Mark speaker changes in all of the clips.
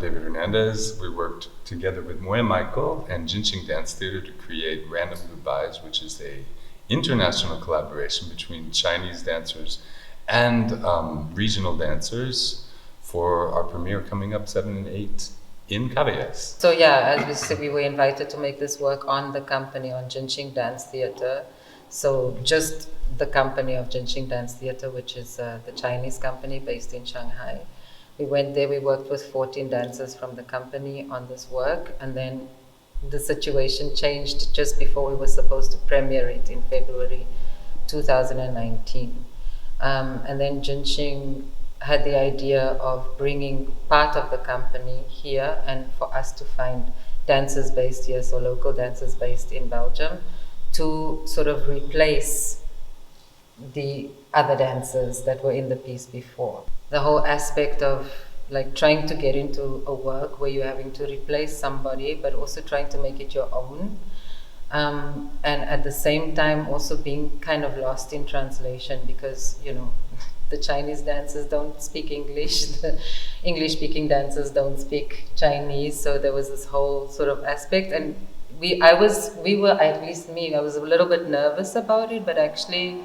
Speaker 1: David Hernandez. We worked together with Moya and Jin Xing Dance Theatre to create Random Goodbyes, which is a international collaboration between Chinese dancers and regional dancers for our premiere coming up 7 and 8 in 𝗥ส์.
Speaker 2: So yeah, as we said, we were invited to make this work on the company, on Jin Xing Dance Theatre. So just the company of Jin Xing Dance Theatre, which is the Chinese company based in Shanghai. We went there, we worked with 14 dancers from the company on this work, and then the situation changed just before we were supposed to premiere it in February 2019. And then Jin Xing had the idea of bringing part of the company here and for us to find dancers based here, so local dancers based in Belgium, to sort of replace the other dancers that were in the piece before. The whole aspect of like trying to get into a work where you're having to replace somebody, but also trying to make it your own. And at the same time also being kind of lost in translation because, you know, the Chinese dancers don't speak English, the English-speaking dancers don't speak Chinese, so there was this whole sort of aspect. And I was a little bit nervous about it, but actually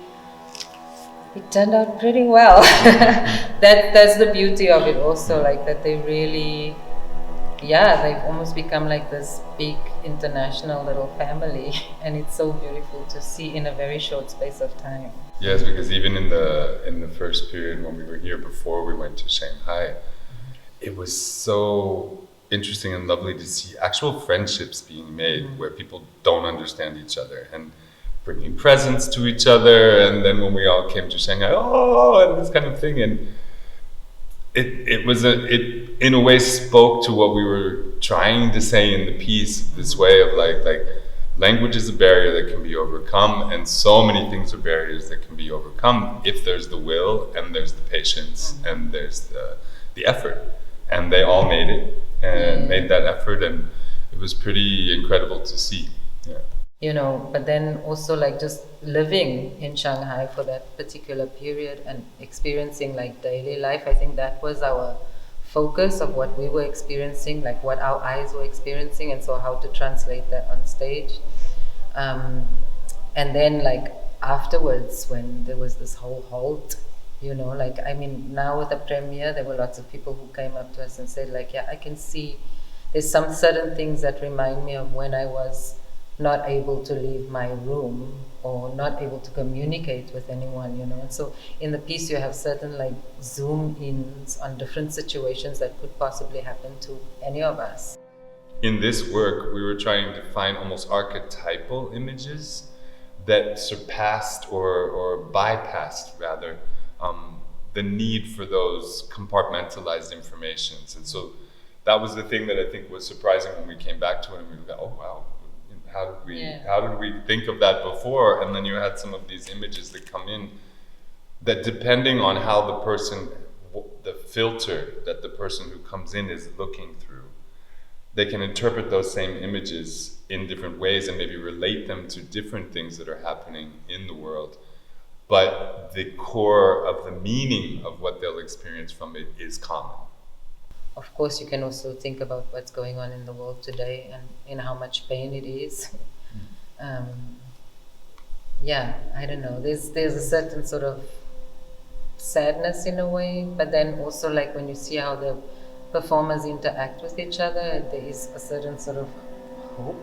Speaker 2: it turned out pretty well. That's the beauty of it also, like that they really, they've almost become like this big international little family, and it's so beautiful to see in a very short space of time.
Speaker 1: Yes, because even in the first period when we were here before we went to Shanghai, it was so interesting and lovely to see actual friendships being made where people don't understand each other and bringing presents to each other. And then when we all came to Shanghai, and this kind of thing, and it in a way spoke to what we were trying to say in the piece, this way of like language is a barrier that can be overcome, and so many things are barriers that can be overcome if there's the will and there's the patience and there's the effort. And they all made it and made that effort, and it was pretty incredible to see. Yeah.
Speaker 2: You know, but then also like just living in Shanghai for that particular period and experiencing like daily life, I think that was our focus of what we were experiencing, like what our eyes were experiencing, and so how to translate that on stage. And then like afterwards, when there was this whole halt, you know, like, I mean, now with the premiere, there were lots of people who came up to us and said like, yeah, I can see there's some certain things that remind me of when I was not able to leave my room or not able to communicate with anyone, you know. And so in the piece you have certain like zoom ins on different situations that could possibly happen to any of us.
Speaker 1: In this work, we were trying to find almost archetypal images that surpassed or bypassed rather the need for those compartmentalized informations. And so that was the thing that I think was surprising when we came back to it, and we go, oh wow, how did we think of that before? And then you had some of these images that come in that, depending on how the person, the filter that the person who comes in is looking through, they can interpret those same images in different ways and maybe relate them to different things that are happening in the world. But the core of the meaning of what they'll experience from it is common.
Speaker 2: Of course, you can also think about what's going on in the world today and in how much pain it is. I don't know. There's a certain sort of sadness in a way, but then also like when you see how the performers interact with each other, there is a certain sort of hope.